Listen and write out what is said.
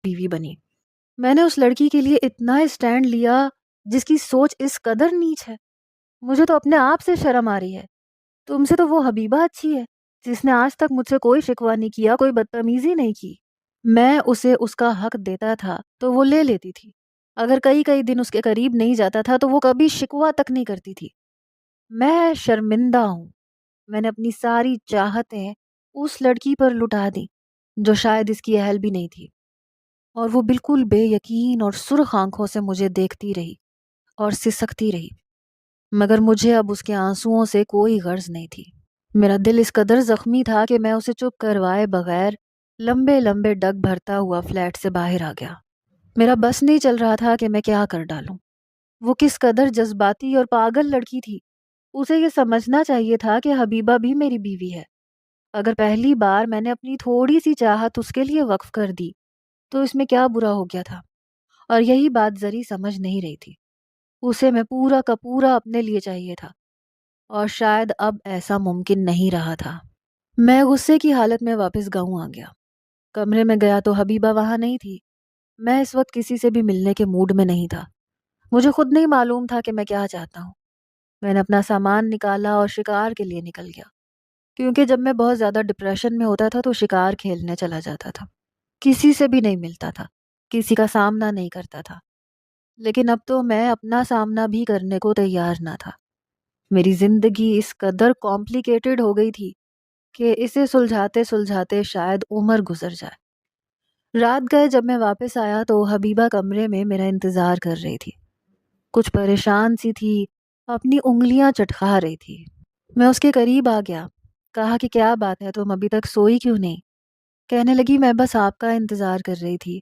بیوی بنی۔ میں نے اس لڑکی کے لیے اتنا اسٹینڈ لیا جس کی سوچ اس قدر نیچ ہے۔ مجھے تو اپنے آپ سے شرم آ رہی ہے۔ تم سے تو وہ حبیبہ اچھی ہے جس نے آج تک مجھ سے کوئی شکوہ نہیں کیا، کوئی بدتمیزی نہیں کی۔ میں اسے اس کا حق دیتا تھا تو وہ لے لیتی تھی۔ اگر کئی کئی دن اس کے قریب نہیں جاتا تھا تو وہ کبھی شکوہ تک نہیں کرتی تھی۔ میں شرمندہ ہوں۔ میں نے اپنی ساری چاہتیں اس لڑکی پر لٹا دی جو شاید اس کی اہل بھی نہیں تھی، اور وہ بالکل بے یقین اور سرخ آنکھوں سے مجھے دیکھتی رہی اور سسکتی رہی، مگر مجھے اب اس کے آنسوؤں سے کوئی غرض نہیں تھی۔ میرا دل اس قدر زخمی تھا کہ میں اسے چپ کروائے بغیر لمبے لمبے ڈگ بھرتا ہوا فلیٹ سے باہر آ گیا۔ میرا بس نہیں چل رہا تھا کہ میں کیا کر ڈالوں۔ وہ کس قدر جذباتی اور پاگل لڑکی تھی۔ اسے یہ سمجھنا چاہیے تھا کہ حبیبہ بھی میری بیوی ہے۔ اگر پہلی بار میں نے اپنی تھوڑی سی چاہت اس کے لیے وقف کر دی تو اس میں کیا برا ہو گیا تھا، اور یہی بات زری سمجھ نہیں رہی تھی۔ اسے میں پورا کا پورا اپنے لیے چاہیے تھا، اور شاید اب ایسا ممکن نہیں رہا تھا۔ میں غصے کی حالت میں واپس گاؤں آ گیا۔ کمرے میں گیا تو حبیبہ وہاں نہیں تھی۔ میں اس وقت کسی سے بھی ملنے کے موڈ میں نہیں تھا۔ مجھے خود نہیں معلوم تھا کہ میں کیا چاہتا ہوں۔ میں نے اپنا سامان نکالا اور شکار کے لیے نکل گیا، کیونکہ جب میں بہت زیادہ ڈپریشن میں ہوتا تھا تو شکار کھیلنے چلا جاتا تھا۔ کسی سے بھی نہیں ملتا تھا، کسی کا سامنا نہیں کرتا تھا۔ لیکن اب تو میں اپنا سامنا بھی کرنے کو تیار نہ تھا۔ میری زندگی اس قدر کمپلیکیٹڈ ہو گئی تھی کہ اسے سلجھاتے سلجھاتے شاید عمر گزر جائے۔ رات گئے جب میں واپس آیا تو حبیبہ کمرے میں میرا انتظار کر رہی تھی۔ کچھ پریشان سی تھی، اپنی انگلیاں چٹکا رہی تھی۔ میں اس کے قریب آ گیا، کہا کہ کیا بات ہے، تم ابھی تک سوئی کیوں نہیں؟ کہنے لگی میں بس آپ کا انتظار کر رہی تھی،